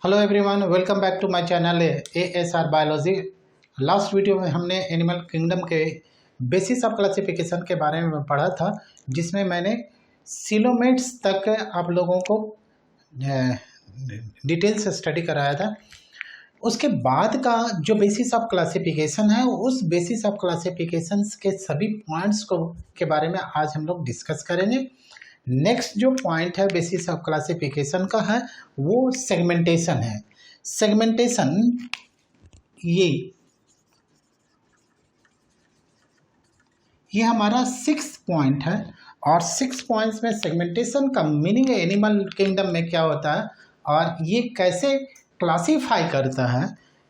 Hello everyone, welcome back to my channel ASR biology. Last video में हमने animal kingdom के basis of classification के बारे में पढ़ा था, जिसमें मैंने सिलोमेट्स तक आप लोगों को डिटेल से स्टडी कराया था। उसके बाद का जो बेसिस ऑफ क्लासिफिकेशन है, उस बेसिस ऑफ क्लासिफिकेशन के सभी पॉइंट्स को के बारे में आज हम लोग डिस्कस करेंगे। नेक्स्ट जो पॉइंट है बेसिस ऑफ क्लासिफिकेशन का है वो सेगमेंटेशन है। सेगमेंटेशन ये हमारा 6 पॉइंट है और 6 पॉइंट्स में सेगमेंटेशन का मीनिंग एनिमल किंगडम में क्या होता है और ये कैसे क्लासीफाई करता है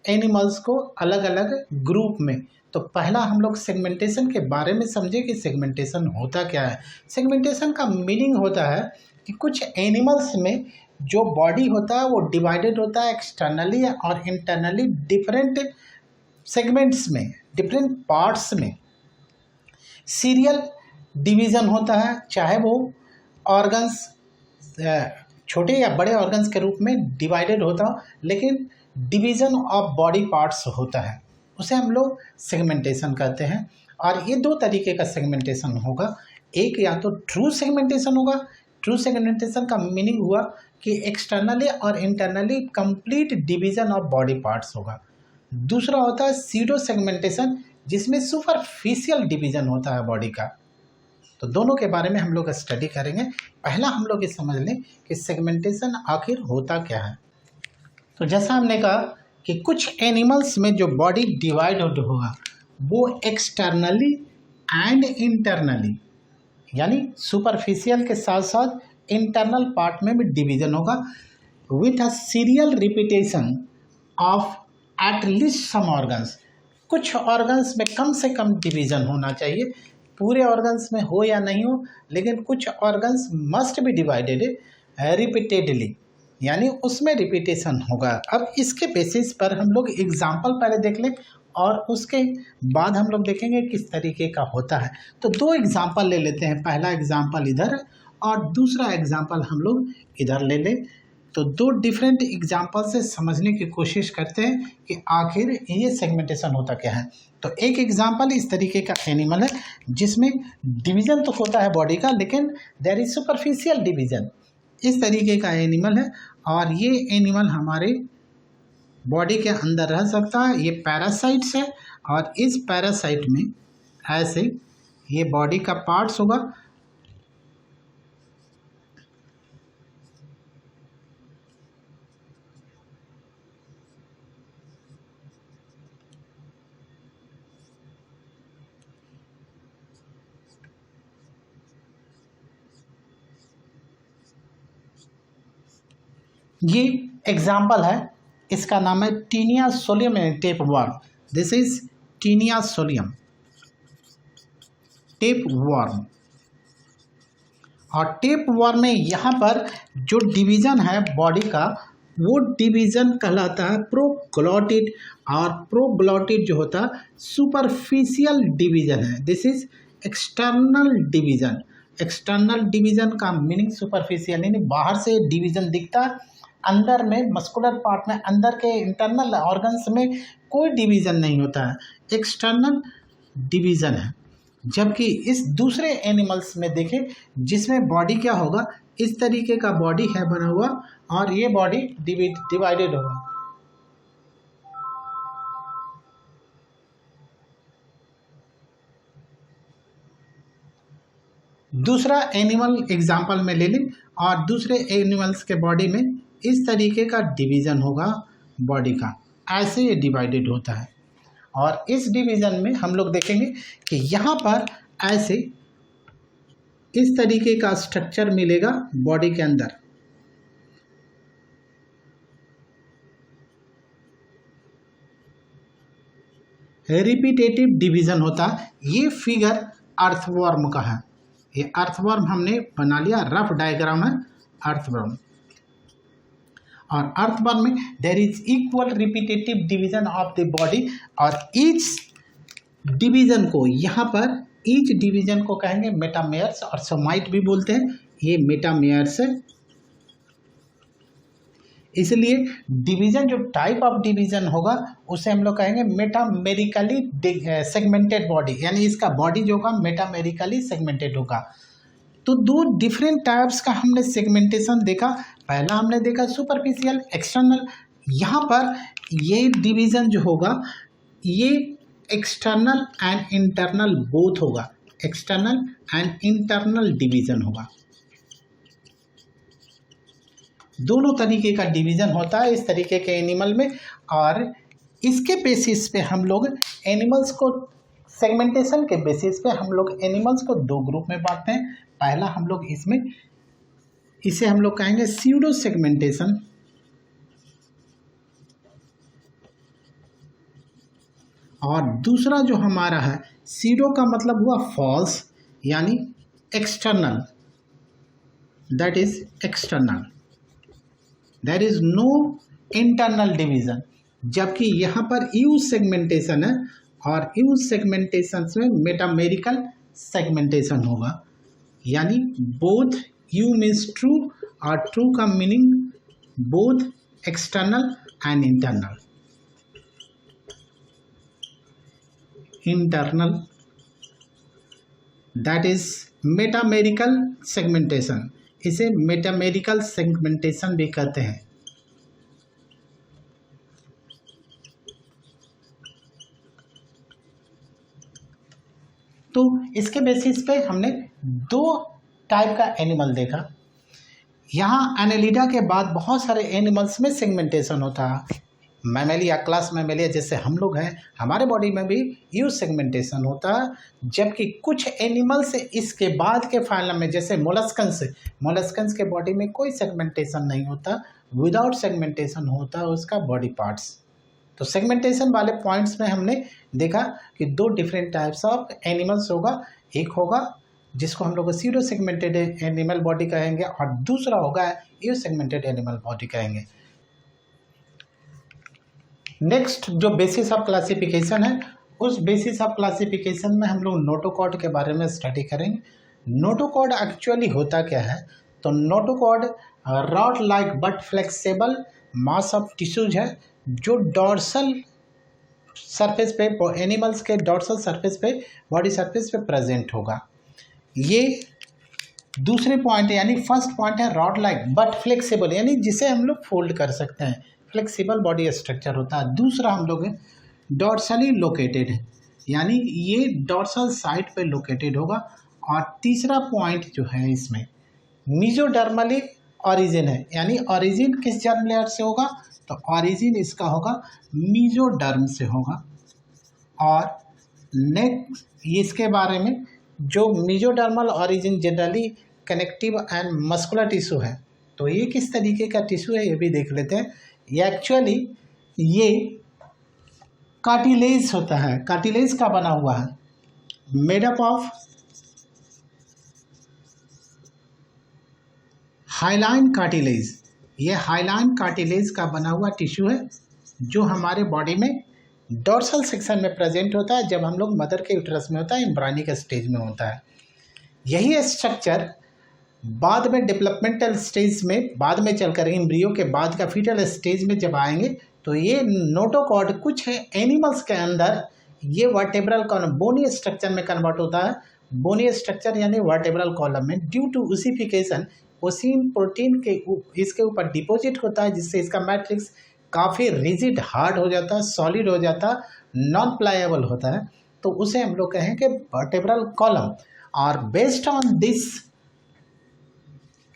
एनिमल्स को अलग अलग ग्रुप में। तो पहला हम लोग सेगमेंटेशन के बारे में समझे कि सेगमेंटेशन होता क्या है। सेगमेंटेशन का मीनिंग होता है कि कुछ एनिमल्स में जो बॉडी होता है वो डिवाइडेड होता है एक्सटर्नली और इंटरनली डिफरेंट सेगमेंट्स में, डिफरेंट पार्ट्स में। सीरियल डिवीज़न होता है, चाहे वो ऑर्गन्स छोटे या बड़े ऑर्गन्स के रूप में डिवाइडेड होता हो, लेकिन डिवीज़न ऑफ बॉडी पार्ट्स होता है, उसे हम लोग सेगमेंटेशन कहते हैं। और ये दो तरीके का सेगमेंटेशन होगा। एक या तो ट्रू सेगमेंटेशन होगा। ट्रू सेगमेंटेशन का मीनिंग हुआ कि एक्सटर्नली और internally complete division of body parts होगा। दूसरा होता है सीडो सेगमेंटेशन, जिसमें सुपरफिशियल डिवीज़न होता है बॉडी का। तो दोनों के बारे में हम लोग स्टडी करेंगे। पहला हम लोग ये समझ लें कि सेगमेंटेशन आखिर होता क्या है। तो जैसा हमने कहा कि कुछ एनिमल्स में जो बॉडी डिवाइड होगा वो एक्सटर्नली एंड इंटरनली, यानी सुपरफिशियल के साथ साथ इंटरनल पार्ट में भी डिवीज़न होगा with a serial repetition of at least some organs. कुछ ऑर्गन्स में कम से कम डिवीज़न होना चाहिए, पूरे ऑर्गन्स में हो या नहीं हो, लेकिन कुछ organs must be divided repeatedly, यानी उसमें रिपीटेशन होगा। अब इसके बेसिस पर हम लोग एग्जाम्पल पहले देख लें और उसके बाद हम लोग देखेंगे किस तरीके का होता है। तो दो एग्जाम्पल ले लेते हैं, पहला एग्जाम्पल इधर और दूसरा एग्जाम्पल हम लोग इधर ले लें। तो दो डिफरेंट एग्जाम्पल से समझने की कोशिश करते हैं कि आखिर ये सेगमेंटेशन होता क्या है। तो एक एग्जाम्पल इस तरीके का एनिमल है जिसमें डिवीज़न तो होता है बॉडी का, लेकिन देयर इज सुपरफिशियल डिवीज़न। इस तरीके का एनिमल है और ये एनिमल हमारे बॉडी के अंदर रह सकता है। ये पैरासाइट्स है और इस पैरासाइट में ऐसे ये बॉडी का पार्ट्स होगा। ये एग्जाम्पल है, इसका नाम है Taenia solium tape worm. This is Taenia solium tape worm. और टेप वर्म में यहाँ पर जो डिवीज़न है बॉडी का वो डिवीज़न कहलाता है प्रोग्लॉटिड, और प्रोग्लॉटिड जो होता है सुपरफिशियल डिवीज़न है। This is external division. External division का मीनिंग सुपरफिशियल, यानी बाहर से डिवीज़न दिखता है, अंदर में मस्कुलर पार्ट में, अंदर के इंटरनल ऑर्गन्स में कोई डिवीज़न नहीं होता है, एक्सटर्नल डिवीज़न है। जबकि इस दूसरे एनिमल्स में देखें जिसमें बॉडी क्या होगा, इस तरीके का बॉडी है बना हुआ और ये बॉडी डिवाइडेड होगा। दूसरा एनिमल एग्जाम्पल में ले लें और दूसरे एनिमल्स के बॉडी में इस तरीके का डिवीज़न होगा बॉडी का, ऐसे ये डिवाइडेड होता है। और इस डिवीज़न में हम लोग देखेंगे कि यहाँ पर ऐसे इस तरीके का स्ट्रक्चर मिलेगा बॉडी के अंदर। रिपीटेटिव डिवीज़न होता है। ये फिगर अर्थवर्म का है। ये अर्थवर्म हमने बना लिया, रफ डायग्राम है अर्थवर्म। और अर्थवर्म में there is equal repetitive division of the body, और ईच डिवीज़न को यहाँ पर ईच डिवीज़न को कहेंगे मेटामेयर्स और सोमाइट भी बोलते हैं। ये मेटामेयर्स है। इसलिए डिवीजन, जो टाइप ऑफ डिवीजन होगा उसे हम लोग कहेंगे मेटामेरिकली सेगमेंटेड बॉडी, यानी इसका बॉडी जो होगा मेटामेरिकली सेगमेंटेड होगा। तो दो डिफरेंट टाइप्स का हमने सेगमेंटेशन देखा। पहला हमने देखा सुपरफिशियल, एक्सटर्नल। यहाँ पर ये डिवीजन जो होगा ये एक्सटर्नल एंड इंटरनल बोथ होगा, एक्सटर्नल एंड इंटरनल डिवीजन होगा। दोनों तरीके का डिवीजन होता है इस तरीके के एनिमल में, और इसके बेसिस पे हम लोग एनिमल्स को, सेगमेंटेशन के बेसिस पे हम लोग एनिमल्स को दो ग्रुप में बांटते हैं। पहला हम लोग इसमें, इसे हम लोग कहेंगे स्यूडो सेगमेंटेशन, और दूसरा जो हमारा है सीडो का मतलब हुआ फॉल्स, यानी external, that is external, there is no internal division. जबकि यहाँ पर यूज सेगमेंटेशन है, और यूज सेगमेंटेशन में मेटामेरिकल सेगमेंटेशन होगा, यानी बोथ यू मीन्स ट्रू, और ट्रू का meaning both external and internal. Internal, that is metamerical segmentation, इसे मेटामेरिकल सेगमेंटेशन भी कहते हैं। तो इसके बेसिस पे हमने दो टाइप का एनिमल देखा। यहाँ एनालिडा के बाद बहुत सारे एनिमल्स में सेगमेंटेशन होता है। मैमेलिया, क्लास मैमेलिया जैसे हम लोग हैं, हमारे बॉडी में भी यूज सेगमेंटेशन होता है। जबकि कुछ एनिमल्स इसके बाद के फाइलम में, जैसे मोलस्कन्स के बॉडी में कोई सेगमेंटेशन नहीं होता, विदाउट सेगमेंटेशन होता है उसका बॉडी पार्ट्स। तो सेगमेंटेशन वाले पॉइंट्स में हमने देखा कि दो डिफरेंट टाइप्स ऑफ एनिमल्स होगा। एक होगा जिसको हम लोग सीडो सेगमेंटेड एनिमल बॉडी कहेंगे, और दूसरा होगा यूज सेगमेंटेड एनिमल बॉडी कहेंगे। नेक्स्ट जो बेसिस ऑफ क्लासिफिकेशन है, उस बेसिस ऑफ क्लासिफिकेशन में हम लोग नोटोकॉर्ड के बारे में स्टडी करेंगे। नोटोकॉर्ड एक्चुअली होता क्या है? तो notochord rod like but flexible mass of tissues है, जो डॉर्सल सरफेस पे, एनिमल्स के डॉर्सल सरफेस पे, बॉडी सरफेस पे प्रेजेंट होगा। ये दूसरे पॉइंट है, यानी फर्स्ट पॉइंट है रॉड लाइक बट फ्लेक्सिबल, यानी जिसे हम लोग फोल्ड कर सकते हैं, फ्लेक्सिबल बॉडी स्ट्रक्चर होता है। दूसरा हम लोग डॉर्सली लोकेटेड है, यानी ये डॉर्सल साइड पे लोकेटेड होगा। और तीसरा पॉइंट जो है इसमें मीजोडर्मली ऑरिजिन है, यानी ऑरिजिन किस जर्म लेयर से होगा? तो ऑरिजिन इसका होगा मीजोडर्म से होगा। और नेक्स्ट इसके बारे में, जो mesodermal origin generally connective and muscular tissue है, तो ये किस तरीके का टिश्यू है ये भी देख लेते हैं। ये एक्चुअली ये कार्टिलेज होता है, कार्टिलेज का बना हुआ है, made up of hyaline cartilage. ये हाइलाइन कार्टिलेज का बना हुआ टिश्यू है, जो हमारे बॉडी में डॉर्सल सेक्शन में प्रेजेंट होता है, जब हम लोग मदर के यूट्रस में होता है, एम्ब्रायनिक स्टेज में होता है। यही स्ट्रक्चर बाद में डेवलपमेंटल स्टेज में, बाद में चलकर एम्ब्रियो के बाद का फीटल स्टेज में जब आएंगे, तो ये नोटोकॉर्ड कुछ एनिमल्स के अंदर ये वर्टेब्रल कॉलम, बोनी स्ट्रक्चर में कन्वर्ट होता है। बोनी स्ट्रक्चर यानी वर्टेब्रल कॉलम में, ड्यू टू ओसिफिकेशन, ओसिन प्रोटीन के इसके ऊपर डिपॉजिट होता है, जिससे इसका मैट्रिक्स काफ़ी रिजिड, हार्ड हो जाता है, सॉलिड हो जाता है, नॉन प्लायबल होता है। तो उसे हम लोग कहेंगे वर्टेब्रल कॉलम। और based on this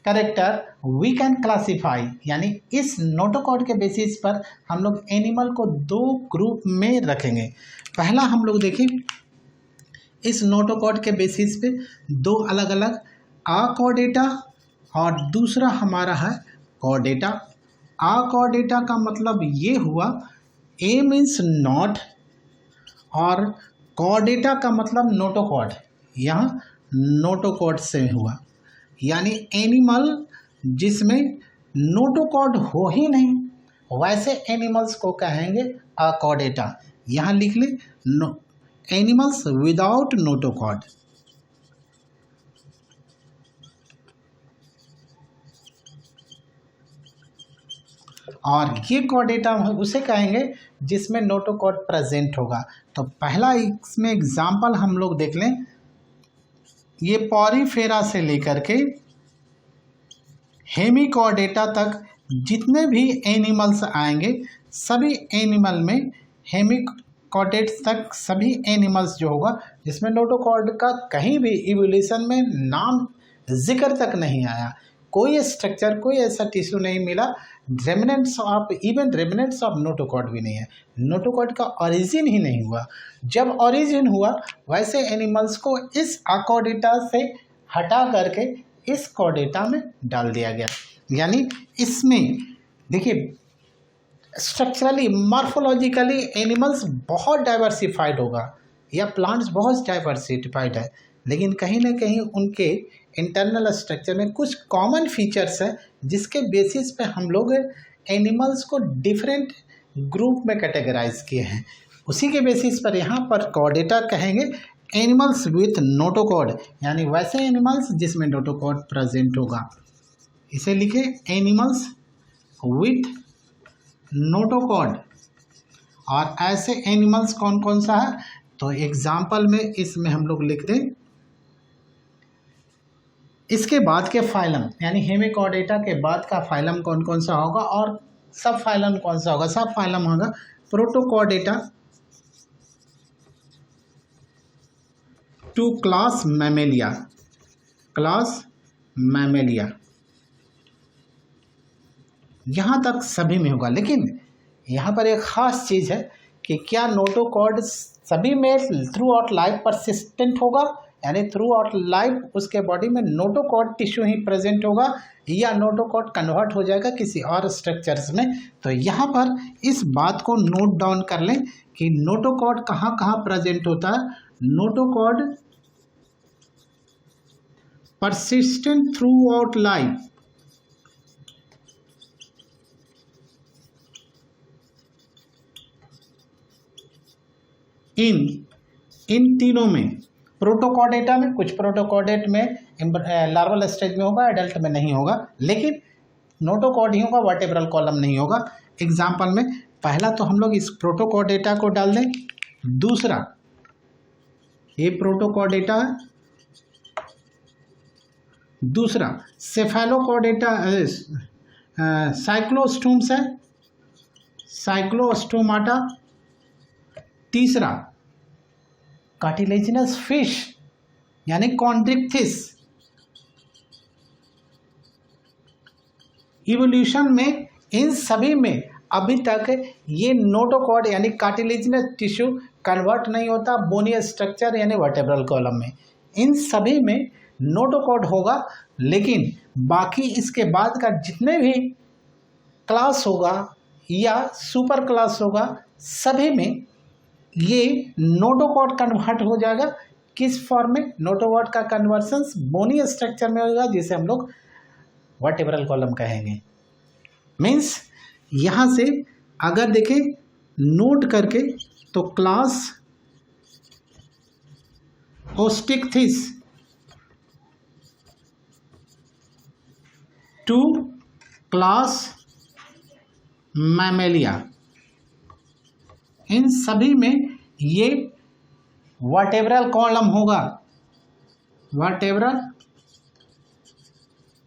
character we can classify, यानी इस नोटोकॉर्ड के बेसिस पर हम लोग एनिमल को दो ग्रुप में रखेंगे। पहला हम लोग देखें, इस नोटोकॉर्ड के बेसिस पे दो अलग अलग अकॉर्डेटा, और दूसरा हमारा है कॉर्डेटा। अकॉर्डेटा का मतलब ये हुआ ए मीन्स नॉट, और कॉर्डेटा का मतलब नोटोकॉर्ड, यहाँ नोटोकॉर्ड से हुआ, यानी एनिमल जिसमें नोटोकॉर्ड हो ही नहीं, वैसे एनिमल्स को कहेंगे अकॉर्डेटा। यहाँ लिख ले, एनिमल्स विदाउट नोटोकॉर्ड। और ये कॉर्डेटा हम उसे कहेंगे जिसमें नोटोकॉर्ड प्रेजेंट होगा। तो पहला इसमें एग्जाम्पल हम लोग देख लें, ये पॉरीफेरा से लेकर के हेमिकॉर्डेटा तक जितने भी एनिमल्स आएंगे सभी एनिमल में हेमिकॉर्डेट्स तक सभी एनिमल्स जो होगा जिसमें नोटोकॉर्ड का कहीं भी इवोल्यूशन में नाम जिक्र तक नहीं आया, कोई स्ट्रक्चर कोई ऐसा टिश्यू नहीं मिला, रेमिनेंट्स ऑफ नोटोकॉर्ड भी नहीं है, नोटोकॉर्ड का ओरिजिन ही नहीं हुआ। जब ओरिजिन हुआ वैसे एनिमल्स को इस अकॉर्डेटा से हटा करके इस कॉर्डेटा में डाल दिया गया। यानी इसमें देखिए स्ट्रक्चरली मॉर्फोलॉजिकली एनिमल्स बहुत डाइवर्सिफाइड होगा या प्लांट्स बहुत डाइवर्सिफाइड है, लेकिन कहीं ना कहीं उनके इंटरनल स्ट्रक्चर में कुछ कॉमन फीचर्स हैं जिसके बेसिस पे हम लोग एनिमल्स को डिफरेंट ग्रुप में कैटेगराइज किए हैं। उसी के बेसिस पर यहाँ पर कॉर्डेटा कहेंगे एनिमल्स विथ नोटोकॉर्ड, यानी वैसे एनिमल्स जिसमें नोटोकॉर्ड प्रेजेंट होगा। इसे लिखे एनिमल्स विथ नोटोकॉर्ड। और ऐसे एनिमल्स कौन कौन सा है, तो एग्जाम्पल में इसमें हम लोग लिख दें इसके बाद के फाइलम, यानी हेमिकॉर्डेटा के बाद का फाइलम कौन कौन सा होगा और सब फाइलम कौन सा होगा। सब फाइलम होगा Protochordata to class Mammalia, class Mammalia, यहाँ तक सभी में होगा। लेकिन यहाँ पर एक ख़ास चीज़ है कि क्या नोटोकॉर्ड सभी में थ्रू आउट लाइफ परसिस्टेंट होगा, यानी थ्रू आउट लाइफ उसके बॉडी में नोटोकॉर्ड टिश्यू ही प्रेजेंट होगा या नोटोकॉर्ड कन्वर्ट हो जाएगा किसी और स्ट्रक्चर्स में। तो यहाँ पर इस बात को नोट डाउन कर लें कि नोटोकॉर्ड कहाँ कहाँ प्रेजेंट होता है। Notochord persistent throughout life, इन तीनों में, प्रोटोकॉर्डेटा में, कुछ प्रोटोकॉर्डेट में लार्वल स्टेज में होगा, एडल्ट में नहीं होगा, लेकिन नोटोकॉर्ड ही होगा, वर्टेब्रल कॉलम नहीं होगा। एग्जाम्पल में पहला तो हम लोग इस प्रोटोकॉर्डेटा को डाल दें, दूसरा ये प्रोटोकॉर्डेटा है, दूसरा सेफेलोकॉर्डेटा साइक्लोस्टोम्स है, साइक्लोस्टोमाटा, तीसरा कार्टिलेजिनस फिश यानी कॉन्ड्रिक्थिस। इवोल्यूशन में इन सभी में अभी तक ये नोटोकॉर्ड यानी कार्टिलेजिनस टिश्यू कन्वर्ट नहीं होता बोनी स्ट्रक्चर यानी वर्टेब्रल कॉलम में। इन सभी में नोटोकॉर्ड होगा, लेकिन बाकी इसके बाद का जितने भी क्लास होगा या सुपर क्लास होगा सभी में ये नोटोकॉर्ड कन्वर्ट हो जाएगा। किस फॉर्म में? नोटोकॉर्ड का कन्वर्सन्स बोनी स्ट्रक्चर में होगा जिसे हम लोग वर्टेब्रल कॉलम कहेंगे। मीन्स यहाँ से अगर देखें नोट करके तो क्लास ओस्टिक्थिस टू क्लास मैमेलिया, इन सभी में ये वर्टेब्रल कॉलम होगा, वर्टेब्रल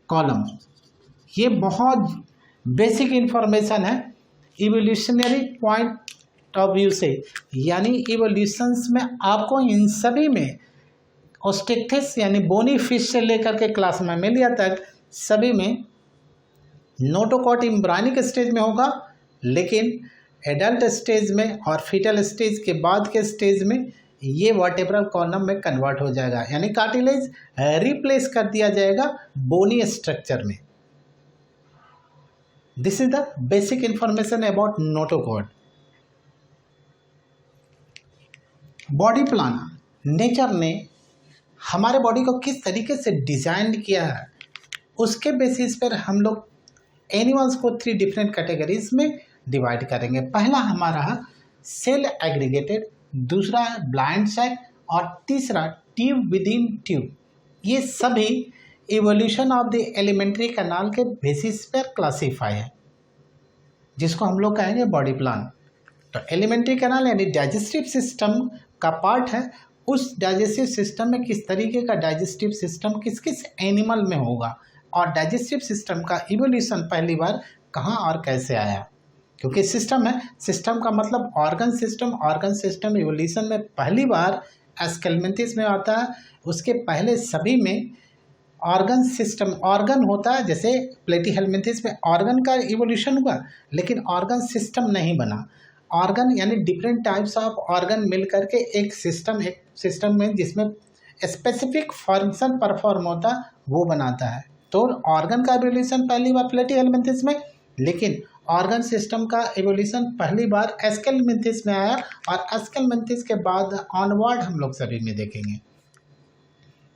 कॉलम। ये बहुत बेसिक इंफॉर्मेशन है इवोल्यूशनरी पॉइंट ऑफ व्यू से, यानी इवोल्यूशंस में आपको इन सभी में ओस्टिक्थिस यानी बोनी फिश से लेकर के क्लास मैमेलिया तक सभी में नोटोकॉर्ड एम्ब्रायनिक स्टेज में होगा, लेकिन एडल्ट स्टेज में और फीटल स्टेज के बाद के स्टेज में ये वर्टेब्रल कॉलम में कन्वर्ट हो जाएगा, यानी कार्टिलेज रिप्लेस कर दिया जाएगा बोनी स्ट्रक्चर में। This is the basic information about notochord. Body plan, nature ने हमारे बॉडी को किस तरीके से डिजाइन किया है उसके बेसिस पर हम लोग एनिमल्स को 3 डिफरेंट कैटेगरीज में डिवाइड करेंगे। पहला हमारा है सेल एग्रीगेटेड, दूसरा है ब्लाइंड सैक और तीसरा ट्यूब विद इन ट्यूब। ये सभी evolution of the alimentary canal के बेसिस पर क्लासीफाई है। जिसको हम लोग कहेंगे बॉडी प्लान। तो एलिमेंट्री कैनाल यानी डाइजेस्टिव सिस्टम का पार्ट है। उस डाइजेस्टिव सिस्टम में किस तरीके का डाइजेस्टिव सिस्टम किस किस एनिमल में होगा और डाइजेस्टिव सिस्टम का इवोल्यूशन पहली बार कहाँ और कैसे आया, क्योंकि सिस्टम है, सिस्टम का मतलब ऑर्गन सिस्टम इवोल्यूशन में पहली बार एस्केलमेंथिस में आता है। उसके पहले सभी में ऑर्गन सिस्टम, ऑर्गन होता है, जैसे प्लेटीहेलमिन्थिस में ऑर्गन का इवोल्यूशन हुआ, लेकिन ऑर्गन सिस्टम नहीं बना। ऑर्गन यानी डिफरेंट टाइप्स ऑफ ऑर्गन मिल करके एक सिस्टम में जिसमें स्पेसिफिक फंक्शन परफॉर्म होता वो बनाता है। तो ऑर्गन का इवोल्यूशन पहली बार प्लेटीहेलमिन्थिस में, लेकिन ऑर्गन सिस्टम का इवोल्यूशन पहली बार एस्केलमेंथिस में आया और एस्केलमेंथिस के बाद ऑनवर्ड हम लोग सभी में देखेंगे।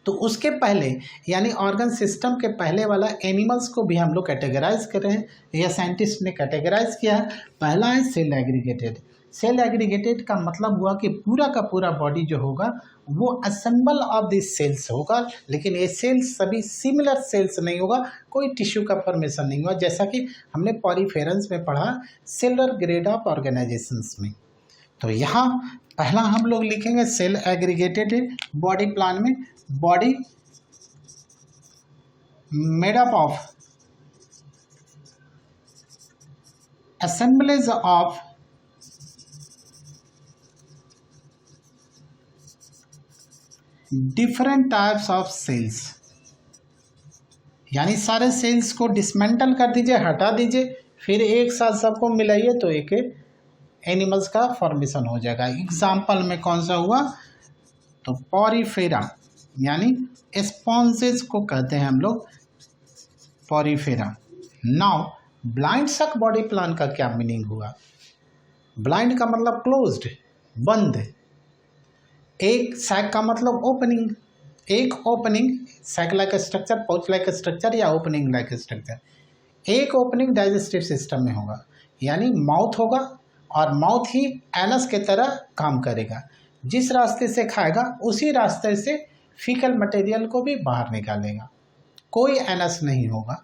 तो उसके पहले यानी ऑर्गन सिस्टम के पहले वाला एनिमल्स को भी हम लोग कैटेगराइज कर रहे हैं, या साइंटिस्ट ने कैटेगराइज किया है। पहला है सेल एग्रीगेटेड। सेल एग्रीगेटेड का मतलब हुआ कि पूरा का पूरा बॉडी जो होगा वो असेंबल ऑफ दिस सेल्स होगा, लेकिन ये सेल्स सभी सिमिलर सेल्स नहीं होगा, कोई टिश्यू का फॉर्मेशन नहीं हुआ, जैसा कि हमने पॉरीफेरेंस में पढ़ा सेलुलर ग्रेड ऑफ ऑर्गेनाइजेशंस में। तो यहाँ पहला हम लोग लिखेंगे सेल एग्रीगेटेड बॉडी प्लान में, body made up of assemblage of different types of cells, यानी सारे सेल्स को डिसमेंटल कर दीजिए, हटा दीजिए, फिर एक साथ सबको मिलाइए तो एक एनिमल्स का फॉर्मेशन हो जाएगा। एग्जाम्पल में कौन सा हुआ, तो पॉरीफेरा यानी स्पॉन्जेस को कहते हैं हम लोग पॉरीफेरा। नाउ ब्लाइंड सक बॉडी प्लान का क्या मीनिंग हुआ? ब्लाइंड का मतलब क्लोज्ड, बंद। एक सैक का मतलब ओपनिंग, एक opening, sac like structure, pouch like structure या ओपनिंग लाइक स्ट्रक्चर। एक ओपनिंग डाइजेस्टिव सिस्टम में होगा, यानी माउथ होगा और माउथ ही एनस के तरह काम करेगा। जिस रास्ते से खाएगा उसी रास्ते से फीकल मटेरियल को भी बाहर निकालेगा। कोई एनस नहीं होगा,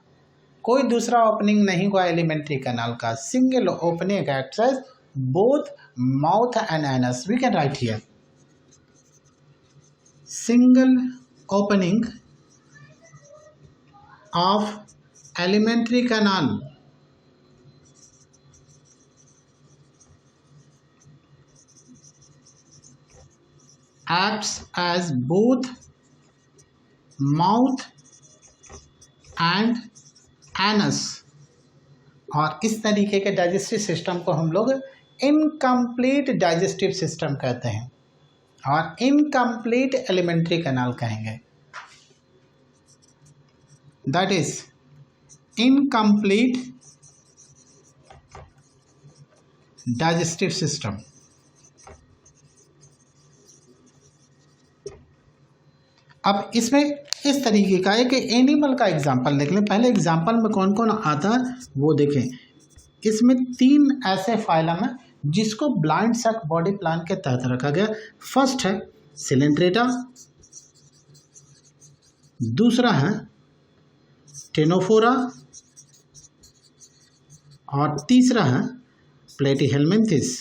कोई दूसरा ओपनिंग नहीं हुआ एलिमेंट्री कैनाल का। Single opening access both mouth and anus. We can write here single opening of alimentary canal acts as both mouth and anus, और इस तरीके के डाइजेस्टिव सिस्टम को हम लोग इनकम्प्लीट डाइजेस्टिव सिस्टम कहते हैं और इनकम्प्लीट एलिमेंट्री कैनाल कहेंगे। That is incomplete digestive system. अब इसमें इस तरीके का एक एनिमल का एग्जांपल देख लें। पहले एग्जांपल में कौन कौन आता है वो देखें। इसमें 3 ऐसे फाइलम है जिसको ब्लाइंड सक बॉडी प्लान के तहत रखा गया। फर्स्ट है सिलेंट्रेटा, दूसरा है टेनोफोरा और तीसरा है प्लेटीहेलमिन्थिस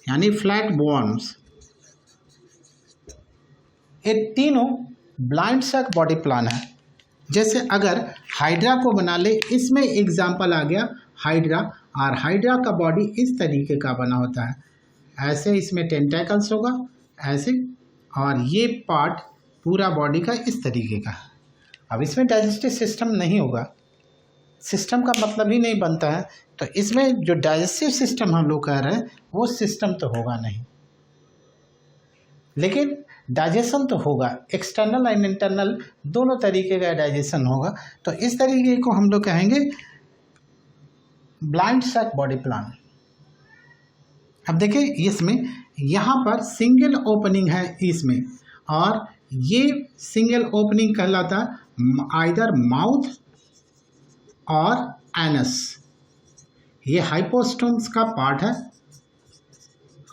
यानी फ्लैट बोन्स। ये तीनों ब्लाइंड सक बॉडी प्लान है। जैसे अगर हाइड्रा को बना ले, इसमें एग्जाम्पल आ गया हाइड्रा, और हाइड्रा का बॉडी इस तरीके का बना होता है, ऐसे इसमें टेंटेकल्स होगा ऐसे, और ये पार्ट पूरा बॉडी का इस तरीके का। अब इसमें डाइजेस्टिव सिस्टम नहीं होगा, सिस्टम का मतलब ही नहीं बनता है, तो इसमें जो डाइजेस्टिव सिस्टम हम लोग कह रहे हैं वो सिस्टम तो होगा नहीं, लेकिन डाइजेशन तो होगा। एक्सटर्नल एंड इंटरनल दोनों तरीके का डाइजेशन होगा। तो इस तरीके को हम लोग कहेंगे ब्लाइंड सक बॉडी प्लान। अब देखिए इसमें यहाँ पर सिंगल ओपनिंग है इसमें, और ये सिंगल ओपनिंग कहलाता आइदर माउथ और एनस। ये हाइपोस्टोम्स का पार्ट है,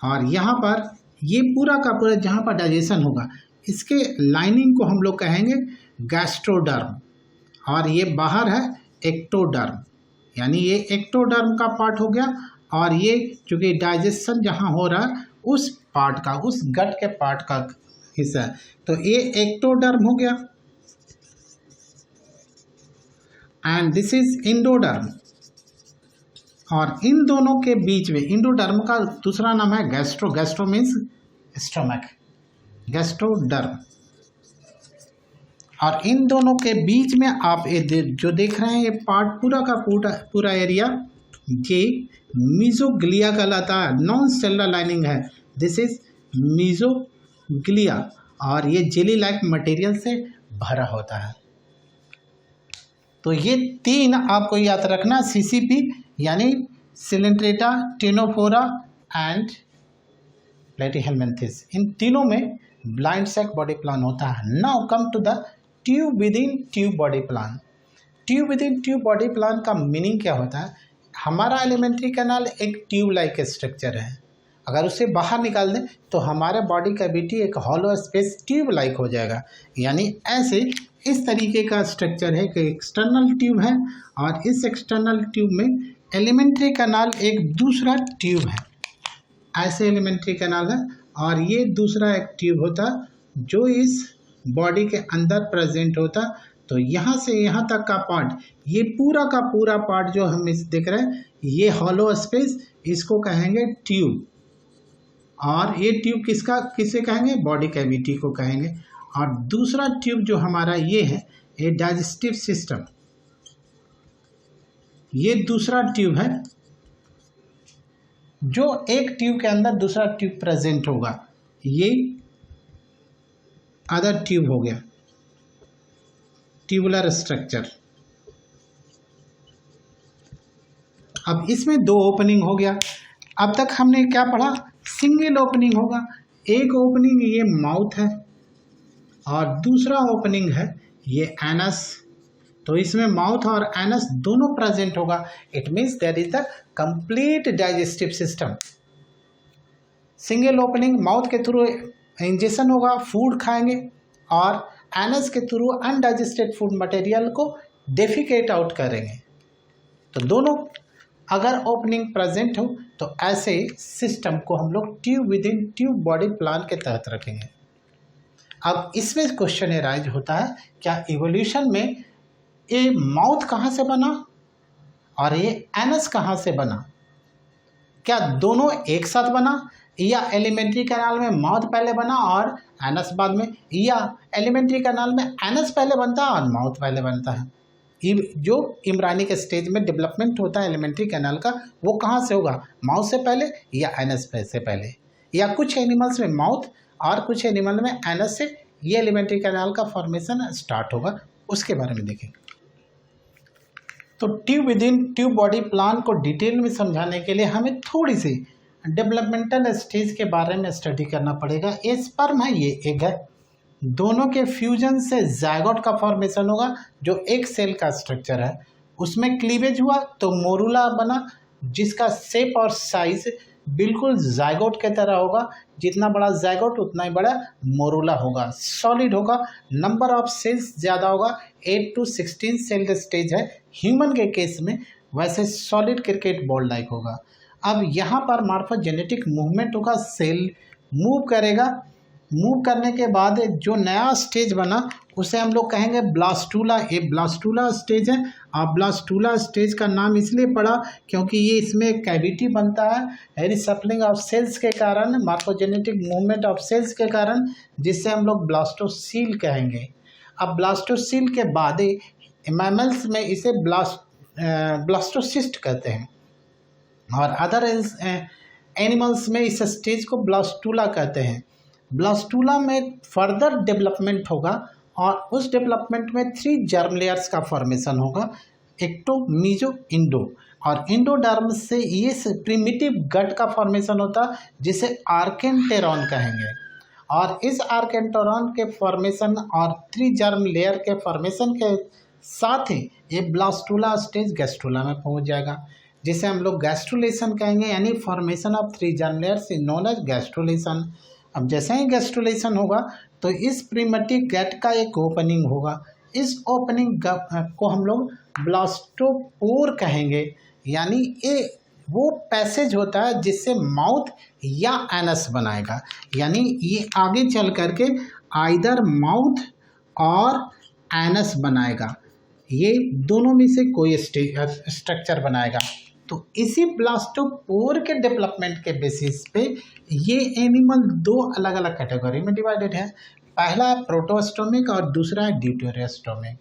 और यहाँ पर ये पूरा का पूरा जहाँ पर डाइजेशन होगा इसके लाइनिंग को हम लोग कहेंगे गैस्ट्रोडर्म, और ये बाहर है एक्टोडर्म। यानी ये एक्टोडर्म का पार्ट हो गया, और ये चूंकि डाइजेशन जहाँ हो रहा है उस पार्ट का, उस गट के पार्ट का हिस्सा है, तो ये एक्टोडर्म हो गया। एंड दिस इज इंडोडर्म, और इन दोनों के बीच में इंडोडर्म का दूसरा नाम है gastro. Gastro means stomach, gastroderm. और इन दोनों के बीच में आप जो देख रहे हैं ये पार्ट पूरा का पूरा एरिया ये मीजोग्लिया कहलाता है, नॉन सेलुलर लाइनिंग है। दिस इज मीजोग्लिया, और ये जेली लाइक मटेरियल से भरा होता है। तो ये तीन आपको याद रखना, सीसीपी यानी सिलेंट्रेटा, टेनोफोरा एंड प्लेटीहेलमिन्थेस, इन तीनों में ब्लाइंड सैक बॉडी प्लान होता है। Now come to the tube within tube body plan. Tube within tube body plan का मीनिंग क्या होता है? हमारा एलिमेंट्री कैनाल एक ट्यूब लाइक स्ट्रक्चर है। अगर उसे बाहर निकाल दें तो हमारे बॉडी कैविटी एक हॉलो स्पेस ट्यूब लाइक हो जाएगा। यानी ऐसे इस तरीके का स्ट्रक्चर है कि एक्सटर्नल ट्यूब है, और इस एक्सटर्नल ट्यूब में एलिमेंट्री कैनाल एक दूसरा ट्यूब है। ऐसे एलिमेंट्री कैनाल है, और ये दूसरा एक ट्यूब होता जो इस बॉडी के अंदर प्रेजेंट होता। तो यहाँ से यहाँ तक का पार्ट, ये पूरा का पूरा पार्ट जो हम इस देख रहे हैं, ये हॉलो स्पेस, इसको कहेंगे ट्यूब। और ये ट्यूब किसे कहेंगे? बॉडी कैविटी को कहेंगे। और दूसरा ट्यूब जो हमारा ये है, ये डाइजेस्टिव सिस्टम, ये दूसरा ट्यूब है। जो एक ट्यूब के अंदर दूसरा ट्यूब प्रेजेंट होगा, ये अदर ट्यूब हो गया, ट्यूबुलर स्ट्रक्चर। अब इसमें दो ओपनिंग हो गया। अब तक हमने क्या पढ़ा? सिंगल ओपनिंग होगा। एक ओपनिंग ये माउथ है, और दूसरा ओपनिंग है ये एनस। तो इसमें माउथ और एनस दोनों प्रेजेंट होगा। It means there is the complete digestive system. Single opening, mouth के थ्रू इंजेक्शन होगा, फूड खाएंगे, और एनस के थ्रू अनडाइजेस्टेड फूड मटेरियल को डेफिकेट आउट करेंगे। तो दोनों अगर ओपनिंग प्रेजेंट हो तो ऐसे सिस्टम को हम लोग tube within tube body plan के तहत रखेंगे। अब इसमें क्वेश्चन अराइज होता है, क्या इवोल्यूशन में ये माउथ कहाँ से बना और ये एनस कहाँ से बना? क्या दोनों एक साथ बना, या एलिमेंट्री कैनाल में माउथ पहले बना और एनस बाद में, या एलिमेंट्री कैनाल में एनस पहले बनता है और माउथ पहले बनता है? जो इम्ब्रायनिक स्टेज में डेवलपमेंट होता है एलिमेंट्री कैनाल का, वो कहाँ से होगा? माउथ से पहले या एनस से पहले? या कुछ एनिमल्स में माउथ और कुछ एनिमल में एनस से ये एलिमेंट्री कैनाल का फॉर्मेशन स्टार्ट होगा, उसके बारे में देखेंगे। तो tube within tube body plan को डिटेल में समझाने के लिए हमें थोड़ी सी डेवलपमेंटल स्टेज के बारे में स्टडी करना पड़ेगा। ये स्पर्म है, ये एग है, दोनों के फ्यूजन से जायगोट का फॉर्मेशन होगा, जो एक सेल का स्ट्रक्चर है। उसमें क्लीवेज हुआ तो मोरूला बना, जिसका शेप और साइज बिल्कुल जायगोट के तरह होगा। जितना बड़ा जायगोट उतना ही बड़ा मोरूला होगा, सॉलिड होगा, नंबर ऑफ सेल्स ज़्यादा होगा, 8 to 16 सेल स्टेज है ह्यूमन के केस में। वैसे सॉलिड क्रिकेट बॉल लाइक होगा। अब यहाँ पर मार्फोजेनेटिक मूवमेंट होगा, सेल मूव करेगा। मूव करने के बाद जो नया स्टेज बना उसे हम लोग कहेंगे ब्लास्टूला। ये ब्लास्टूला स्टेज है। और ब्लास्टूला स्टेज का नाम इसलिए पड़ा क्योंकि ये इसमें कैविटी बनता है रिसप्लिंग ऑफ सेल्स के कारण, मार्फोजेनेटिक मूवमेंट ऑफ सेल्स के कारण, जिससे हम लोग ब्लास्टोसील कहेंगे। अब ब्लास्टोसील के बाद मैमल्स में इसे ब्लास्टोसिस्ट कहते हैं, और अदर एनिमल्स में इस स्टेज को ब्लास्टूला कहते हैं। ब्लास्टूला में फर्दर डेवलपमेंट होगा, और उस डेवलपमेंट में 3 जर्म लेयर्स का फॉर्मेशन होगा, एक्टो, मीजो, इंडो। और इंडोडर्म से ये प्रिमिटिव गट का फॉर्मेशन होता जिसे आर्केंटेरॉन कहेंगे। और इस आर्केंटेरॉन के फॉर्मेशन और 3 जर्म लेयर के फॉर्मेशन के साथ ही ये ब्लास्टूला स्टेज गैस्ट्रूला में पहुंच जाएगा, जिसे हम लोग गैस्ट्रुलेशन कहेंगे, यानी formation of 3 germ layers is known as gastrulation. अब जैसे ही गैस्ट्रुलेशन होगा तो इस प्रिमिटिव गट का एक ओपनिंग होगा। इस ओपनिंग को हम लोग ब्लास्टोपोर कहेंगे। यानी ये वो पैसेज होता है जिससे माउथ या एनस बनाएगा। यानी ये आगे चल करके आइदर माउथ और एनस बनाएगा, ये दोनों में से कोई स्ट्रक्चर बनाएगा। तो इसी ब्लास्टोपोर के डेवलपमेंट के बेसिस पे ये एनिमल दो अलग अलग कैटेगरी में डिवाइडेड है। पहला है प्रोटोस्टोमिक और दूसरा है ड्यूटेरोस्टोमिक।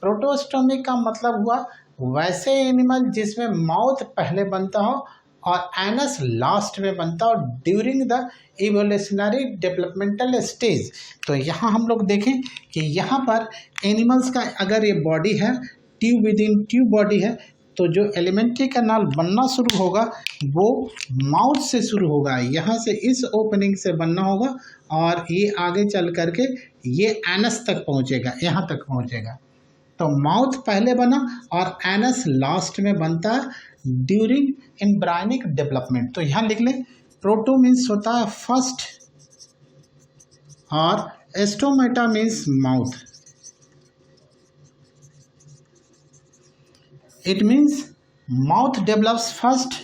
प्रोटोस्टोमिक का मतलब हुआ वैसे एनिमल जिसमें माउथ पहले बनता हो और एनस लास्ट में बनता हो during the evolutionary developmental stage. तो यहाँ हम लोग देखें कि यहाँ पर एनिमल्स का अगर ये बॉडी है, tube within tube body है, तो जो एलिमेंट्री कैनाल बनना शुरू होगा वो माउथ से शुरू होगा, यहाँ से इस ओपनिंग से बनना होगा और ये आगे चल करके ये एनस तक पहुँचेगा, यहाँ तक पहुँचेगा। तो माउथ पहले बना और एनस लास्ट में बनता है ड्यूरिंग एम्ब्रायनिक डेवलपमेंट। तो यहाँ लिख लें, प्रोटो मीन्स होता है फर्स्ट और stomata means mouth. It means mouth develops first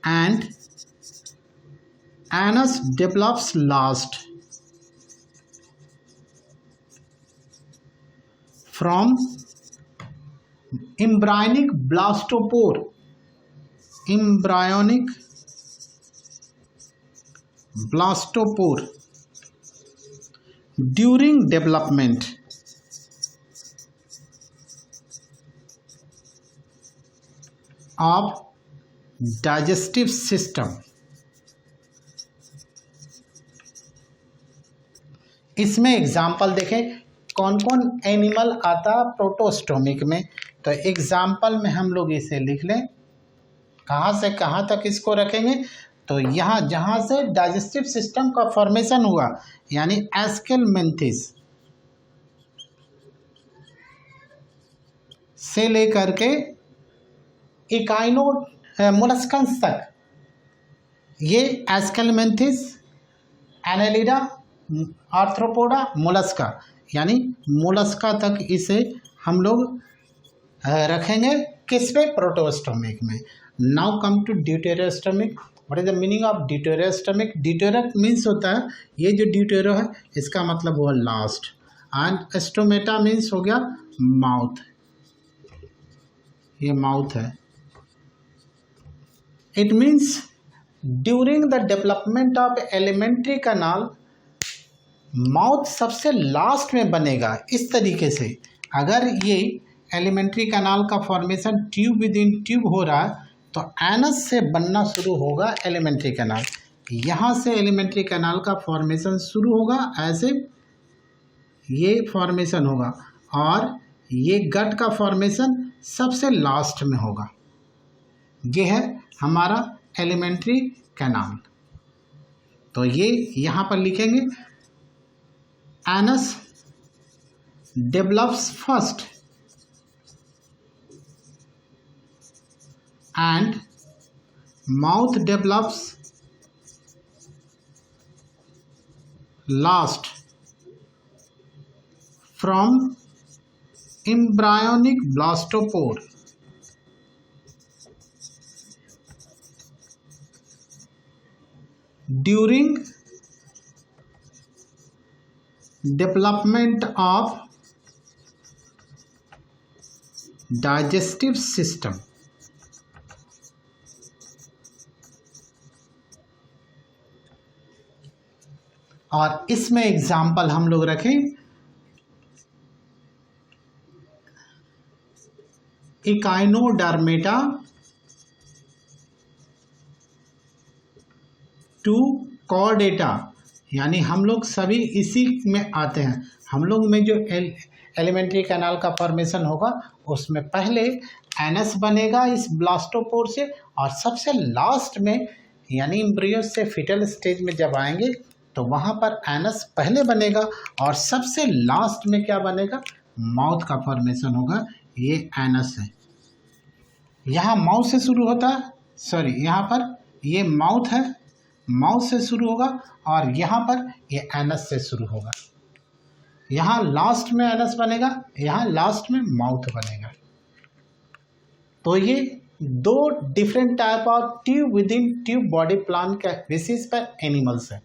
and anus develops last. From embryonic blastopore, embryonic blastopore during development of digestive system। इसमें एग्जाम्पल देखें कौन कौन एनिमल आता प्रोटोस्टोमिक में। तो एग्जाम्पल में हम लोग इसे लिख लें, कहाँ से कहाँ तक इसको रखेंगे। तो यहाँ जहाँ से डाइजेस्टिव सिस्टम का फॉर्मेशन हुआ यानी एस्केलमेंथिस से लेकर के इकाइनो मोलस्कन्स तक, ये एस्केलमेंथिस, एनेलिडा, आर्थ्रोपोडा, मोलस्का, यानी मोलस्का तक इसे हम लोग रखेंगे किस पे, प्रोटोस्टोमिक में। Now come to deuterostomic. What is the meaning of deuterostomic? Deuteric means होता है ये जो ड्यूटेरो है इसका मतलब हुआ लास्ट, एंड एस्टोमेटा मीन्स हो गया माउथ, ये माउथ है। It means during the development of alimentary canal mouth सबसे लास्ट में बनेगा। इस तरीके से अगर ये एलिमेंट्री कैनाल का formation tube within tube हो रहा है तो एनस से बनना शुरू होगा एलिमेंट्री कैनाल। यहाँ से एलिमेंट्री कैनाल का फॉर्मेशन शुरू होगा, ऐसे ये फॉर्मेशन होगा और ये गट का फॉर्मेशन सबसे लास्ट में होगा। ये है हमारा एलिमेंट्री कैनाल। तो ये यहाँ पर लिखेंगे, anus develops first and mouth develops last from embryonic blastopore during development of digestive system। और इसमें एग्जाम्पल हम लोग रखें, इकाइनोडर्मेटा टू कॉर्डेटा, यानी हम लोग सभी इसी में आते हैं। हम लोग में जो एलिमेंट्री कैनाल का फॉर्मेशन होगा उसमें पहले एनस बनेगा इस ब्लास्टोपोर से, और सबसे लास्ट में यानी एम्ब्रियो से फिटल स्टेज में जब आएंगे तो वहाँ पर एनस पहले बनेगा और सबसे लास्ट में क्या बनेगा, माउथ का फॉर्मेशन होगा। ये एनस है, यहाँ माउथ से शुरू होता है, सॉरी यहाँ पर ये माउथ है, माउथ से शुरू होगा और यहाँ पर ये एनस से शुरू होगा। यहाँ लास्ट में एनस बनेगा, यहाँ लास्ट में माउथ बनेगा। तो ये दो different type of tube within tube body plan के बेसिस पर एनिमल्स है।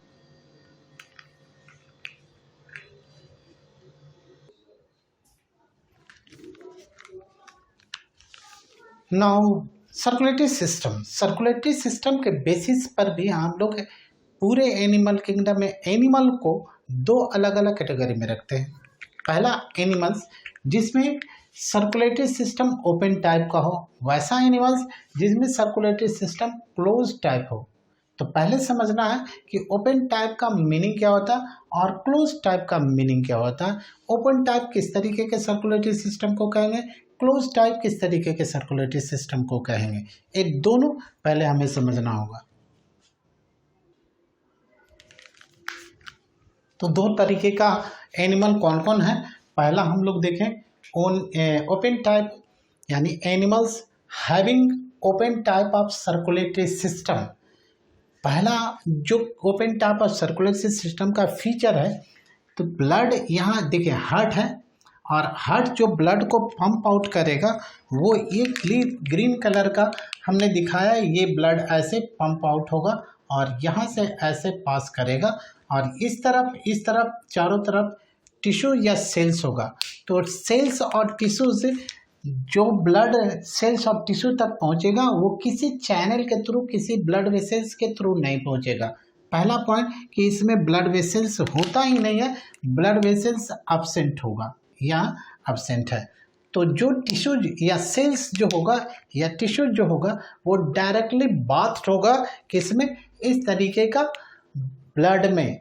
नाउ सर्कुलेटरी सिस्टम के बेसिस पर भी हम लोग पूरे एनिमल किंगडम में एनिमल को दो अलग अलग कैटेगरी में रखते हैं। पहला एनिमल्स जिसमें सर्कुलेटरी सिस्टम ओपन टाइप का हो, वैसा एनिमल्स जिसमें सर्कुलेटरी सिस्टम क्लोज टाइप हो। तो पहले समझना है कि ओपन टाइप का मीनिंग क्या होता है और क्लोज टाइप का मीनिंग क्या होता है। ओपन टाइप किस तरीके के सर्कुलेटरी सिस्टम को कहेंगे, क्लोज टाइप किस तरीके के सर्कुलेटरी सिस्टम को कहेंगे, ये दोनों पहले हमें समझना होगा। तो दो तरीके का एनिमल कौन कौन है। पहला हम लोग देखें ओपन टाइप, यानी animals having open type of circulatory system. पहला जो open type of circulatory system का फीचर है, तो ब्लड यहाँ देखिए हार्ट है और हार्ट जो ब्लड को पंप आउट करेगा वो ये ग्रीन कलर का हमने दिखाया है। ये ब्लड ऐसे पंप आउट होगा और यहाँ से ऐसे पास करेगा और इस तरफ चारों तरफ टिश्यू या सेल्स होगा। तो सेल्स और टिश्यू से जो ब्लड सेल्स और टिश्यू तक पहुँचेगा वो किसी चैनल के थ्रू, किसी ब्लड वेसल्स के थ्रू नहीं पहुँचेगा। पहला पॉइंट कि इसमें ब्लड वेसल्स होता ही नहीं है, ब्लड वेसल्स एब्सेंट होगा या एब्सेंट है। तो जो टिश्यू या सेल्स जो होगा या टिश्यू जो होगा वो डायरेक्टली बाथ होगा किसमें, इस तरीके का ब्लड में।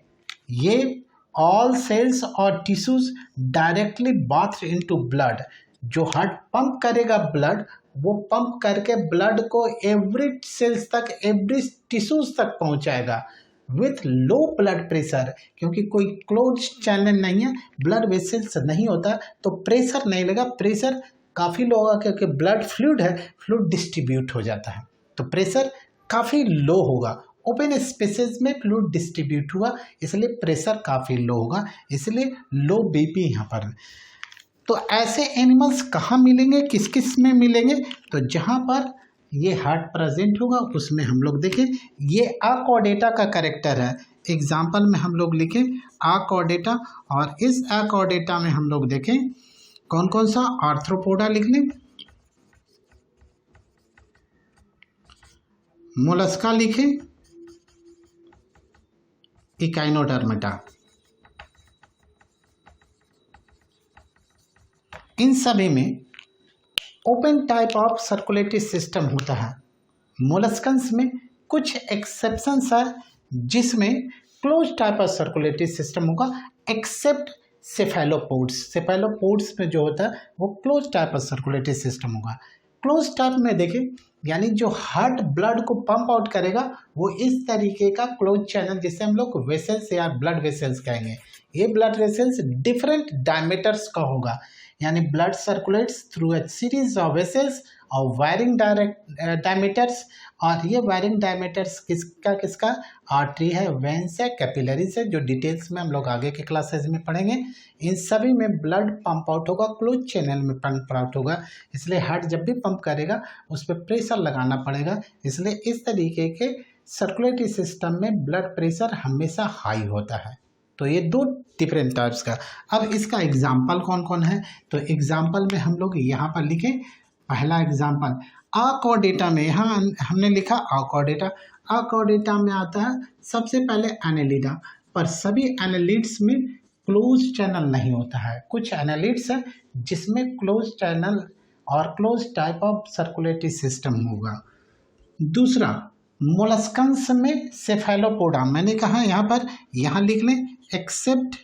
ये ऑल सेल्स और tissues directly bath into blood. जो हार्ट पंप करेगा ब्लड, वो पंप करके ब्लड को एवरी सेल्स तक, एवरी टिश्यूज तक पहुंचाएगा विथ लो ब्लड प्रेशर। क्योंकि कोई क्लोज चैनल नहीं है, ब्लड वेसल्स नहीं होता, तो प्रेशर नहीं लगा, प्रेशर काफ़ी लो होगा क्योंकि ब्लड फ्लूइड है, फ्लूइड डिस्ट्रीब्यूट हो जाता है, तो प्रेशर काफ़ी लो होगा। ओपन स्पेसेस में फ्लूइड डिस्ट्रीब्यूट हुआ इसलिए प्रेशर काफ़ी लो होगा, इसलिए लो बीपी यहाँ पर। तो ऐसे एनिमल्स कहाँ मिलेंगे, किस किस में मिलेंगे, तो जहाँ पर ये हार्ट प्रेजेंट होगा उसमें हम लोग देखें ये अकॉर्डेटा का कैरेक्टर है। एग्जाम्पल में हम लोग लिखें अकॉर्डेटा, और इस अकॉर्डेटा में हम लोग देखें कौन कौन सा, आर्थ्रोपोडा लिख लें, मोलस्का लिखें, इकाइनोडर्मेटा। इन सभी में open type of circulatory system होता है। मोलस्कन्स में कुछ एक्सेप्शंस है जिसमें close type of circulatory system होगा, एक्सेप्ट सेफेलोपोड्स। सेफेलोपोड्स में जो होता है वो close type of circulatory system होगा। क्लोज टाइप में देखें यानी जो हार्ट ब्लड को पंप आउट करेगा वो इस तरीके का क्लोज चैनल, जिसे हम लोग वेसल्स या ब्लड वेसल्स कहेंगे। ये ब्लड वेसल्स डिफरेंट डायमीटर्स का होगा, यानी blood circulates through a series of vessels और वायरिंग डायमीटर्स। और ये वायरिंग डायमीटर्स किसका आर्टरी है, वेन्स है, कैपिलरीज है, जो डिटेल्स में हम लोग आगे के क्लासेस में पढ़ेंगे। इन सभी में ब्लड पंप आउट होगा, क्लोज चैनल में पंप आउट होगा, इसलिए हार्ट जब भी पंप करेगा उस पर प्रेशर लगाना पड़ेगा, इसलिए इस तरीके के सर्कुलेटरी सिस्टम में ब्लड प्रेशर हमेशा हाई होता है। तो ये दो डिफरेंट टाइप्स का। अब इसका एग्जाम्पल कौन कौन है, तो एग्जाम्पल में हम लोग यहाँ पर लिखें। पहला एग्जाम्पल अकॉर्डेटा में, यहाँ हमने लिखा अकॉर्डेटा। अकॉर्डेटा में आता है सबसे पहले एनेलिडा, पर सभी एनेलिड्स में क्लोज चैनल नहीं होता है। कुछ एनेलिड्स है जिसमें क्लोज चैनल और close type of circulatory system होगा। दूसरा मोलस्कन्स में सेफेलोपोडा, मैंने कहा यहाँ पर, यहाँ लिख लें एक्सेप्ट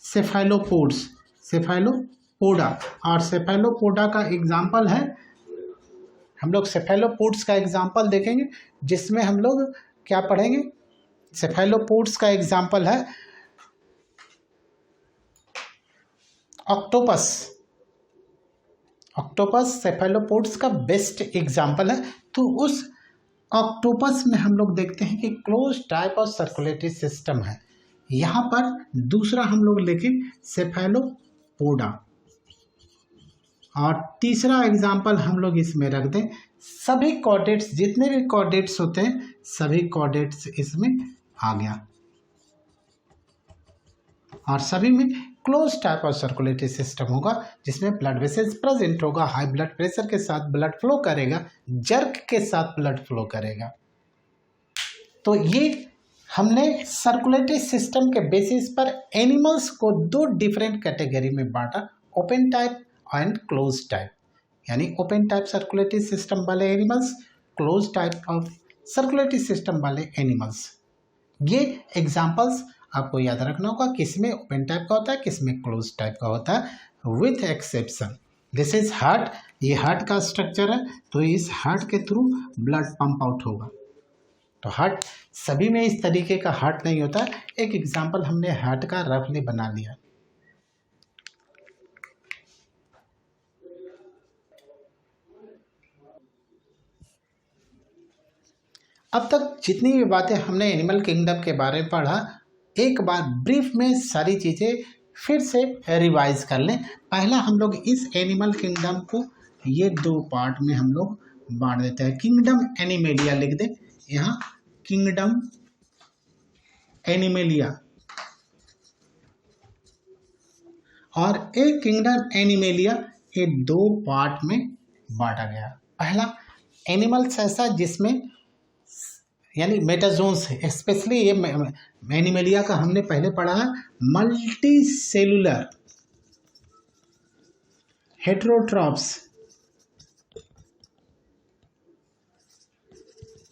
सेफेलोपोड्स, सेफेलोपोडा। और सेफेलोपोडा का एग्जाम्पल है, हम लोग सेफेलोपोड्स का एग्जाम्पल देखेंगे जिसमें हम लोग क्या पढ़ेंगे। सेफेलोपोड्स का एग्जाम्पल है ऑक्टोपस। ऑक्टोपस सेफेलोपोड्स का बेस्ट एग्जाम्पल है। तो उस ऑक्टोपस में हम लोग देखते हैं कि close type of circulatory system है। यहाँ पर दूसरा हम लोग लेके सेफेलोपोडा, और तीसरा एग्जाम्पल हम लोग इसमें रख दें सभी कॉर्डेट्स, जितने भी कॉर्डेट्स होते हैं सभी कॉर्डेट्स इसमें आ गया, और सभी में close type of circulatory system होगा जिसमें ब्लड वेसल्स प्रेजेंट होगा, हाई ब्लड प्रेशर के साथ ब्लड फ्लो करेगा, जर्क के साथ ब्लड फ्लो करेगा। तो ये हमने सर्कुलेटरी सिस्टम के बेसिस पर एनिमल्स को दो डिफरेंट कैटेगरी में बांटा, open type and close type, यानी ओपन टाइप सर्कुलेटरी सिस्टम वाले animals, close type of circulatory system वाले एनिमल्स। ये एग्जाम्पल्स आपको याद रखना होगा, किसमें ओपन टाइप का होता है, किसमें क्लोज टाइप का होता है, with exception. This is heart, ये हार्ट का स्ट्रक्चर है, तो इस हार्ट के थ्रू ब्लड पंप आउट होगा। तो हार्ट सभी में इस तरीके का हार्ट नहीं होता। एक एग्जाम्पल हमने हार्ट का रफली बना लिया। अब तक जितनी भी बातें हमने एनिमल किंगडम के बारे में पढ़ा, एक बार ब्रीफ में सारी चीज़ें फिर से रिवाइज कर लें। पहला हम लोग इस एनिमल किंगडम को ये दो पार्ट में हम लोग बांट देते हैं। किंगडम एनिमेलिया लिख दें यहाँ, किंगडम एनिमेलिया, और एक किंगडम एनिमेलिया ये दो पार्ट में बांटा गया। पहला एनिमल्स ऐसा जिसमें यानी मेटाजोन्स है, स्पेशली ये एनिमेलिया का हमने पहले पढ़ा है multi cellular heterotrophs.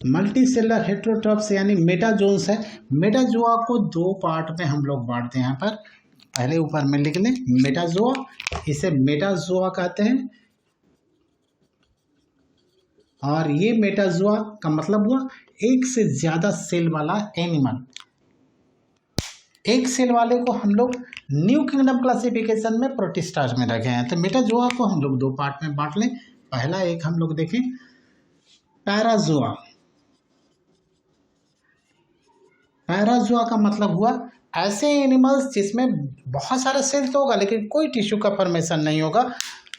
Multi cellular heterotrophs यानी मेटाजोन्स है। मेटाजोआ को दो पार्ट में हम लोग बांटते हैं। यहाँ पर पहले ऊपर में लिख लें मेटाजोआ, इसे मेटाजोआ कहते हैं, और ये मेटाजोआ का मतलब हुआ एक से ज्यादा सेल वाला एनिमल। एक सेल वाले को हम लोग न्यू किंगडम क्लासिफिकेशन में प्रोटिस्टाज में रखे हैं। तो मेटाजोआ को हम लोग दो पार्ट में बांट लें। पहला एक हम लोग देखें पैराजोआ। पैराजोआ का मतलब हुआ ऐसे एनिमल्स जिसमें बहुत सारा सेल तो होगा लेकिन कोई टिश्यू का फॉर्मेशन नहीं होगा।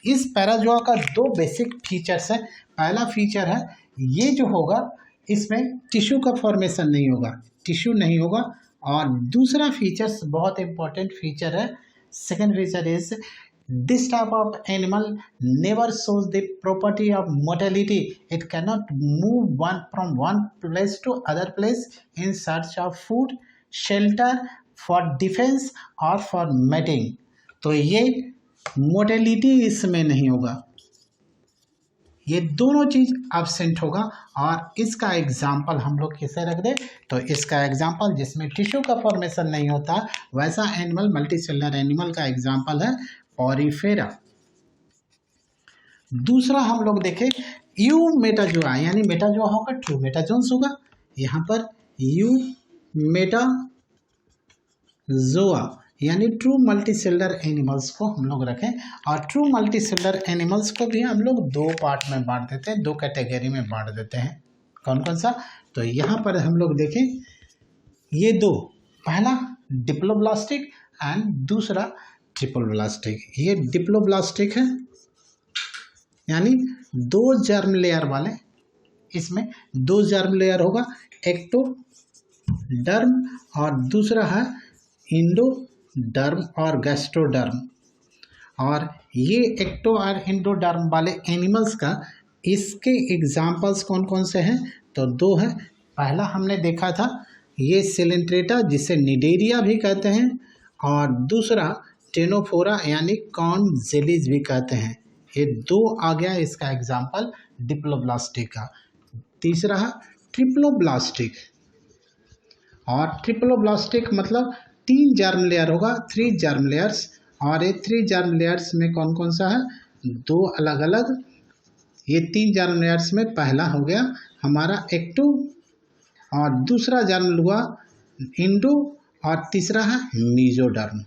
इस पैराजोआ का दो बेसिक फीचर्स है। पहला फीचर है ये जो होगा इसमें टिश्यू का फॉर्मेशन नहीं होगा, टिश्यू नहीं होगा। और दूसरा फीचर्स बहुत इंपॉर्टेंट फीचर है, second feature is this type of animal never shows the property of motility. It can not move one from one place to other place in search of food, shelter, for defence और for mating. तो ये motility इसमें नहीं होगा, ये दोनों चीज absent होगा। और इसका एग्जाम्पल हम लोग किसे रख दें, तो इसका एग्जाम्पल जिसमें टिश्यू का फॉर्मेशन नहीं होता वैसा एनिमल, मल्टी सेलुलर एनिमल का एग्जाम्पल है पॉरीफेरा। दूसरा हम लोग देखें यू मेटाजोआ, यानी मेटाजोआ होगा ट्रू मेटाजोन्स होगा। यहाँ पर यू मेटाजोआ यानी ट्रू मल्टी सेलुलर एनिमल्स को हम लोग रखें। और ट्रू मल्टी सेलुलर एनिमल्स को भी हम लोग दो पार्ट में बांट देते हैं, दो कैटेगरी में बांट देते हैं। कौन कौन सा, तो यहाँ पर हम लोग देखें ये दो, पहला डिप्लोब्लास्टिक एंड दूसरा ट्रिप्लोब्लास्टिक। ये डिप्लोब्लास्टिक है यानी दो जर्म लेयर वाले, इसमें दो जर्म लेयर होगा, एक्टोडर्म और दूसरा है इंडोडर्म और गैस्ट्रोडर्म। और ये एक्टो और इंडोडर्म वाले एनिमल्स का इसके एग्जाम्पल्स कौन कौन से हैं, तो दो है। पहला हमने देखा था ये सिलेंट्रेटा जिसे निडेरिया भी कहते हैं, और दूसरा टेनोफोरा यानी कॉर्न जेलीज भी कहते हैं। ये दो आ गया इसका एग्जाम्पल डिप्लोब्लास्टिक का। तीसरा है ट्रिप्लोब्लास्टिक, और ट्रिप्लोब्लास्टिक मतलब तीन जर्म लेयर होगा, 3 जर्म लेयर्स। और ये 3 जर्म लेयर्स में कौन कौन सा है, दो अलग अलग। ये 3 जर्म लेयर्स में पहला हो गया हमारा एक्टो, और दूसरा जर्म हुआ इंडो, और तीसरा है मीजोडर्म।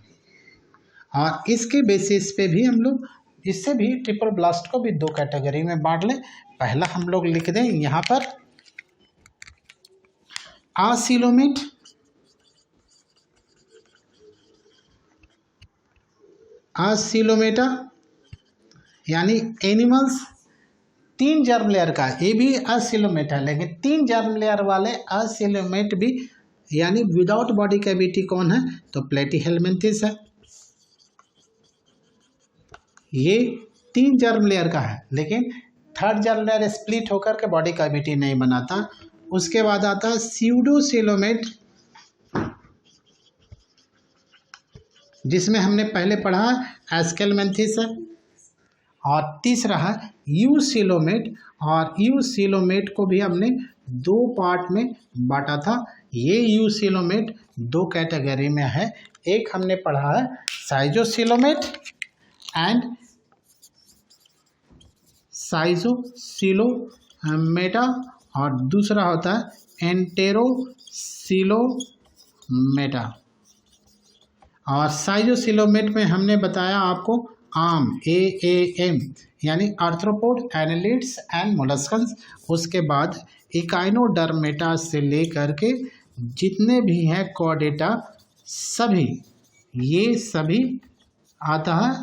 और इसके बेसिस पे भी हम लोग इससे भी ट्रिपल ब्लास्ट को भी दो कैटेगरी में बांट लें। पहला हम लोग लिख दें यहाँ पर आसिलोमेट, आसिलोमेटा, यानी एनिमल्स 3 जर्म लेयर का, ये भी असिलोमेट है, लेकिन 3 जर्म लेयर वाले असिलोमेट भी यानी विदाउट बॉडी कैविटी कौन है, तो प्लेटीहेलमिन्थेस है। ये 3 जर्म लेयर का है, लेकिन 3rd जर्म लेयर स्प्लिट होकर के बॉडी कैविटी नहीं बनाता। उसके बाद आता है स्यूडोसिलोमेट, जिसमें हमने पहले पढ़ा एस्केलमेंथिस है। और तीसरा है यूसिलोमेट, और यूसिलोमेट को भी हमने 2 पार्ट में बांटा था। ये यूसिलोमेट 2 कैटेगरी में है, एक हमने पढ़ा है साइजोसिलोमेट एंड साइजोसिलोमेटा, और दूसरा होता है एंटेरोसिलोमेटा। और साइजोसिलोमेट में हमने बताया आपको आम AAM यानी आर्थ्रोपोड, एनालिड्स एंड मोलस्कन्स। उसके बाद इकाइनोडर्मेटा से लेकर के जितने भी हैं कॉर्डेटा, सभी ये सभी आता है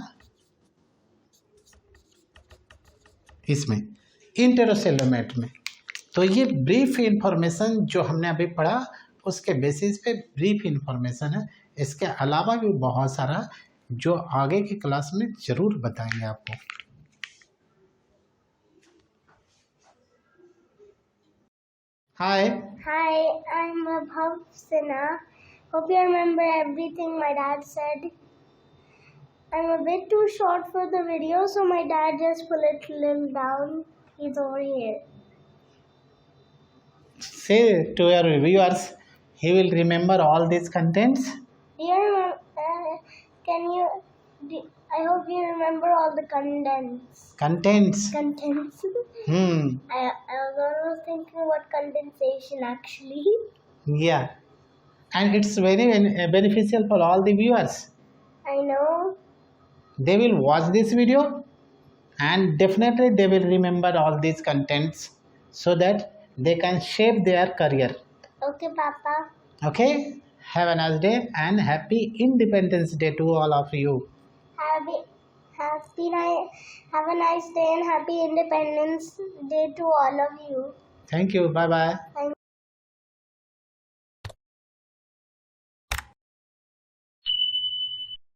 इसमें इंटेरोसेलोमेट में। तो ये ब्रीफ इंफॉर्मेशन जो हमने अभी पढ़ा उसके बेसिस पे ब्रीफ इंफॉर्मेशन है। इसके अलावा भी बहुत सारा जो आगे की क्लास में ज़रूर बताएंगे आपको। हाय, I'm Abhav Sinha. Hope you remember everything my dad said. I'm a bit too short for the video, so my dad just pull it a little down. He's over here. say to your viewers, he will remember all these contents. Do you remember? I hope you remember all the contents. Contents. I was almost thinking what condensation actually. Yeah, and it's very beneficial for all the viewers. I know. They will watch this video and definitely they will remember all these contents so that they can shape their career. Okay, Papa. Okay, have a nice day and happy Independence Day to all of you. Have a nice day and happy Independence Day to all of you. Thank you. Bye bye.